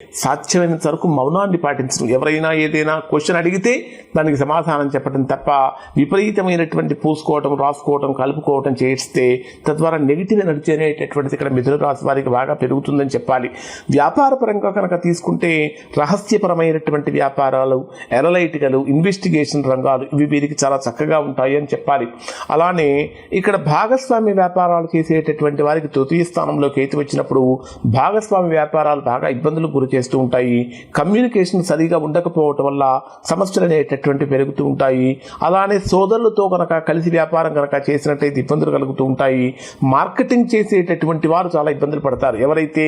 సాధ్యమైనంత వరకు మౌనాన్ని పాటించడం. ఎవరైనా ఏదైనా క్వశ్చన్ అడిగితే దానికి సమాధానం చెప్పడం తప్ప విపరీతమైనటువంటి పూసుకోవటం, రాసుకోవటం, కలుపుకోవటం చేస్తే తద్వారా నెగిటివ్ ఎనర్జీ అనేటటువంటిది ఇక్కడ మిథున రాశి వారికి బాగా పెరుగుతుందని చెప్పాలి. వ్యాపార పరంగా కనుక తీసుకుంటే రహస్యపరమైనటువంటి వ్యాపారాలు, ఎనలైటికలు, ఇన్వెస్టిగేషన్ రంగాలు ఇవి వీరికి చాలా చక్కగా ఉంటాయి అని చెప్పాలి. అలానే ఇక్కడ భాగస్వామ్య వ్యాపారాలు చేసేటటువంటి వారికి తృతీయ స్థానంలో కేతు వచ్చినప్పుడు భాగస్వామ్య వ్యాపారాలు బాగా ఇబ్బందులకు గురి చేస్తూ ఉంటాయి. కమ్యూనికేషన్ సరిగా ఉండకపోవటం వల్ల సమస్యలు అనేటటువంటి పెరుగుతూ ఉంటాయి. అలానే సోదరులతో కనుక కలిసి వ్యాపారం కనుక చేసినట్లయితే ఇబ్బందులు కలుగుతూ ఉంటాయి. మార్కెటింగ్ చేసేటటువంటి వారు చాలా ఇబ్బందులు పడతారు. ఎవరైతే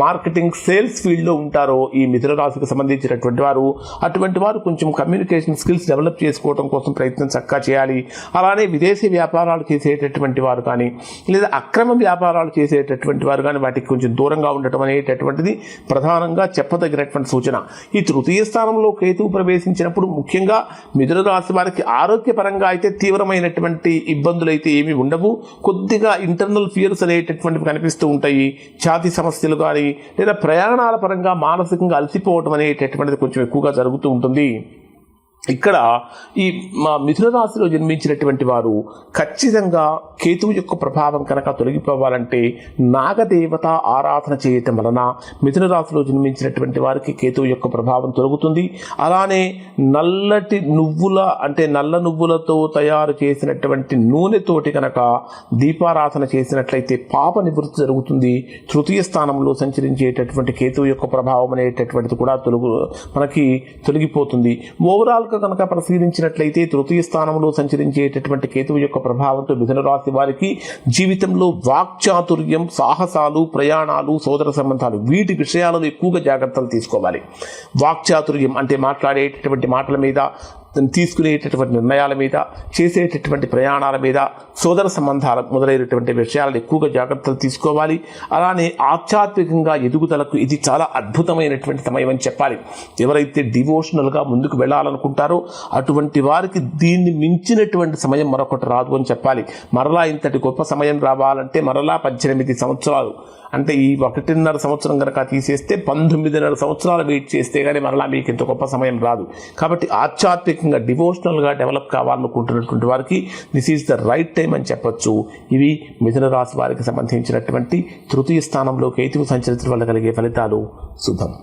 మార్కెటింగ్ సేల్స్ ఫీల్డ్లో ఉంటారో ఈ మిథున రాశికి సంబంధించినటువంటి వారు, అటువంటి వారు కొంచెం కమ్యూనికేషన్ స్కిల్స్ డెవలప్ చేసుకోవడం కోసం ప్రయత్నం చక్కగా చేయాలి. అలానే విదేశీ వ్యాపారాలు చేసేటటువంటి వారు కానీ లేదా అక్రమ వ్యాపారాలు చేసేటటువంటి వారు కానీ వాటికి కొంచెం దూరంగా ఉండటం అనేటటువంటిది ప్రధానంగా చెప్పదగినటువంటి సూచన. ఈ తృతీయ స్థానంలో కేతువు ప్రవేశించినప్పుడు ముఖ్యంగా మిథున రాశి వారికి ఆరోగ్యపరంగా అయితే తీవ్రమైనటువంటి ఇబ్బందులు అయితే ఏమీ ఉండవు. కొద్దిగా ఇంటర్నల్ ఫియర్స్ అనేటటువంటివి కనిపిస్తూ ఉంటాయి. ఛాతీ సమస్యలు కానీ లేదా ప్రయాణాల పరంగా మానసికంగా అలసిపోవడం అనేటటువంటిది కొంచెం ఎక్కువగా జరుగుతూ ఉంటుంది. ఇక్కడ ఈ మా మిథున రాశిలో జన్మించినటువంటి వారు ఖచ్చితంగా కేతువు యొక్క ప్రభావం కనుక తొలగిపోవాలంటే నాగదేవత ఆరాధన చేయటం వలన మిథున రాశిలో జన్మించినటువంటి వారికి కేతువు యొక్క ప్రభావం తొలగుతుంది. అలానే నల్లటి నువ్వుల అంటే నల్ల నువ్వులతో తయారు చేసినటువంటి నూనెతోటి కనుక దీపారాధన చేసినట్లయితే పాప నివృత్తి జరుగుతుంది. తృతీయ స్థానంలో సంచరించేటటువంటి కేతువు యొక్క ప్రభావం అనేటటువంటిది కూడా మనకి తొలగిపోతుంది. ఓవరాల్గా కనుక పరిశీలించినట్లయితే తృతీయ స్థానంలో సంచరించేటటువంటి కేతువు యొక్క ప్రభావంతో మిథున రాశి వారికి జీవితంలో వాక్చాతుర్యం, సాహసాలు, ప్రయాణాలు, సోదర సంబంధాలు వీటి విషయాలలో ఎక్కువగా జాగ్రత్తలు తీసుకోవాలి. వాక్చాతుర్యం అంటే మాట్లాడేటటువంటి మాటల మీద, తీసుకునేటటువంటి నిర్ణయాల మీద, చేసేటటువంటి ప్రయాణాల మీద, సోదర సంబంధాల మొదలైనటువంటి విషయాలను ఎక్కువగా జాగ్రత్తలు తీసుకోవాలి. అలానే ఆధ్యాత్మికంగా ఎదుగుదలకు ఇది చాలా అద్భుతమైనటువంటి సమయం అని చెప్పాలి. ఎవరైతే డివోషనల్గా ముందుకు వెళ్ళాలనుకుంటారో అటువంటి వారికి దీన్ని మించినటువంటి సమయం మరొకటి రాదు అని చెప్పాలి. మరలా ఇంతటి గొప్ప సమయం రావాలంటే మరలా 18 సంవత్సరాలు అంటే ఈ 1.5 సంవత్సరం కనుక తీసేస్తే 19.5 సంవత్సరాలు వెయిట్ చేస్తే కానీ మరలా మీకు ఇంత గొప్ప సమయం రాదు. కాబట్టి ఆధ్యాత్మికంగా డివోషనల్గా డెవలప్ కావాలనుకుంటున్నటువంటి వారికి this is the right time అని చెప్పొచ్చు. ఇవి మిథున రాశి వారికి సంబంధించినటువంటి తృతీయ స్థానంలో కేతువు సంచరించడం వల్ల కలిగే ఫలితాలు. శుభం.